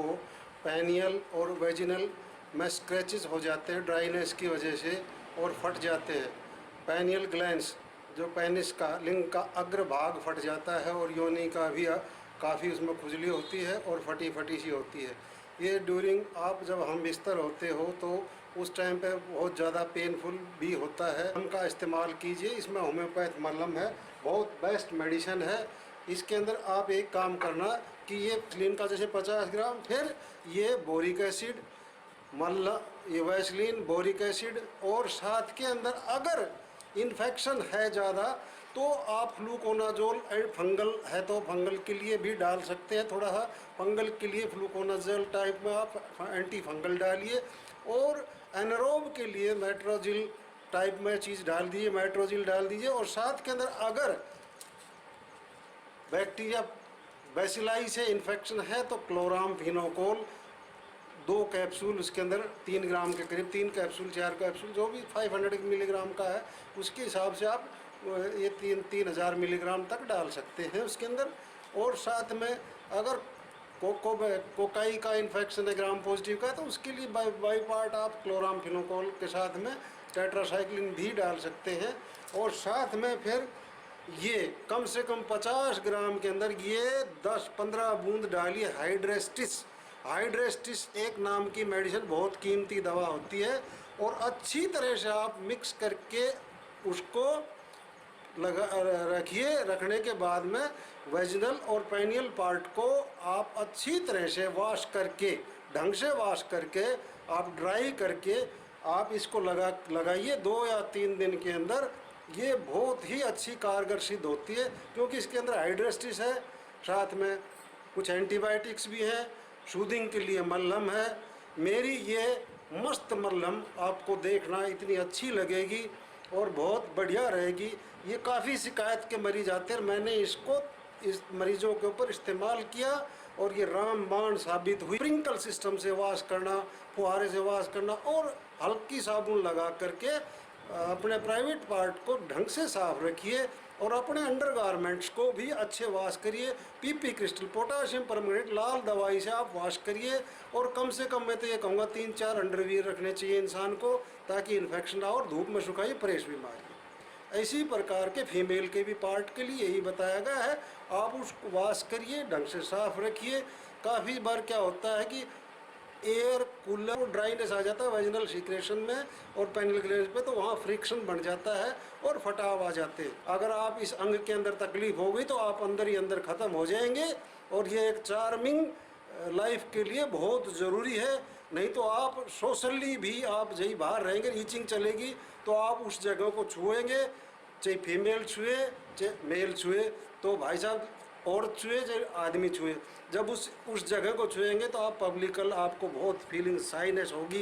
आपको पेनियल और वेजिनल में स्क्रैचेस हो जाते हैं ड्राइनेस की वजह से और फट जाते हैं। पेनियल ग्लैंड्स जो पेनिस का लिंग का अग्र भाग फट जाता है और योनि का भी काफ़ी उसमें खुजली होती है और फटी फटी सी होती है। ये ड्यूरिंग आप जब हम बिस्तर होते हो तो उस टाइम पे बहुत ज़्यादा पेनफुल भी होता है। उनका इस्तेमाल कीजिए, इसमें होम्योपैथ मलहम है, बहुत बेस्ट मेडिसिन है। इसके अंदर आप एक काम करना कि ये वैसलीन का जैसे 50 ग्राम, फिर ये बोरिक एसिड ये वैसलीन बोरिक एसिड, और साथ के अंदर अगर इन्फेक्शन है ज़्यादा तो आप फ्लूकोनाजोल एंड फंगल है तो फंगल के लिए भी डाल सकते हैं। थोड़ा सा फंगल के लिए फ्लूकोनाजोल टाइप में आप एंटी फंगल डालिए, और एनारोब के लिए मेट्रोजिल टाइप में चीज़ डाल दीजिए, मेट्रोजिल डाल दीजिए। और साथ के अंदर अगर बैक्टीरिया बैसिलाई से इन्फेक्शन है तो क्लोरामफेनिकोल 2 कैप्सूल, उसके अंदर 3 ग्राम के करीब 3 कैप्सूल 4 कैप्सूल जो भी 500 मिलीग्राम का है उसके हिसाब से आप ये 3000 मिलीग्राम तक डाल सकते हैं उसके अंदर। और साथ में अगर कोकाई का इन्फेक्शन है ग्राम पॉजिटिव का तो उसके लिए बाई पार्ट आप क्लोरामफेनिकोल के साथ में टेट्रासाइक्लिन भी डाल सकते हैं। और साथ में फिर ये कम से कम 50 ग्राम के अंदर ये 10-15 बूंद डालिए हाइड्रेस्टिस। हाइड्रेस्टिस एक नाम की मेडिसिन, बहुत कीमती दवा होती है, और अच्छी तरह से आप मिक्स करके उसको लगा रखिए। रखने के बाद में वेजिनल और पेनियल पार्ट को आप अच्छी तरह से वॉश करके, ढंग से वॉश करके, आप ड्राई करके आप इसको लगाइए 2 या 3 दिन के अंदर। ये बहुत ही अच्छी कारगर सिद्ध होती है क्योंकि इसके अंदर हाइड्रेस्टिस है, साथ में कुछ एंटीबायोटिक्स भी हैं, सूदिंग के लिए मलहम है। मेरी ये मस्त मलहम आपको देखना इतनी अच्छी लगेगी और बहुत बढ़िया रहेगी। ये काफ़ी शिकायत के मरीज आते हैं, मैंने इसको इस मरीजों के ऊपर इस्तेमाल किया और ये रामबाण साबित हुई। स्प्रिंकल सिस्टम से वॉश करना, फुहारे से वॉश करना, और हल्की साबुन लगा करके अपने प्राइवेट पार्ट को ढंग से साफ रखिए और अपने अंडरगारमेंट्स को भी अच्छे वॉश करिए। पीपी क्रिस्टल पोटाशियम परमंगनेट लाल दवाई से आप वॉश करिए। और कम से कम मैं तो ये कहूँगा 3-4 अंडरवियर रखने चाहिए इंसान को ताकि इन्फेक्शन ना हो और धूप में सुखाइए फ्रेश बीमारी। इसी प्रकार के फीमेल के भी पार्ट के लिए यही बताया गया है, आप उसको वॉश करिए, ढंग से साफ रखिए। काफ़ी बार क्या होता है कि एयर कूलर और ड्राइनेस आ जाता है वेजिनल सीक्रेशन में और पेनियल ग्लैंड पे, तो वहाँ फ्रिक्शन बढ़ जाता है और फटाव आ जाते हैं। अगर आप इस अंग के अंदर तकलीफ हो गई तो आप अंदर ही अंदर ख़त्म हो जाएंगे, और ये एक चार्मिंग लाइफ के लिए बहुत ज़रूरी है। नहीं तो आप सोशली भी आप जहीं बाहर रहेंगे, ईचिंग चलेगी तो आप उस जगह को छुएंगे, चाहे फीमेल छुए चाहे मेल छुए, तो भाई साहब औरत छुए चाहे आदमी छुए, जब उस जगह को छुएंगे तो आप पब्लिकल आपको बहुत फीलिंग साइनेस होगी।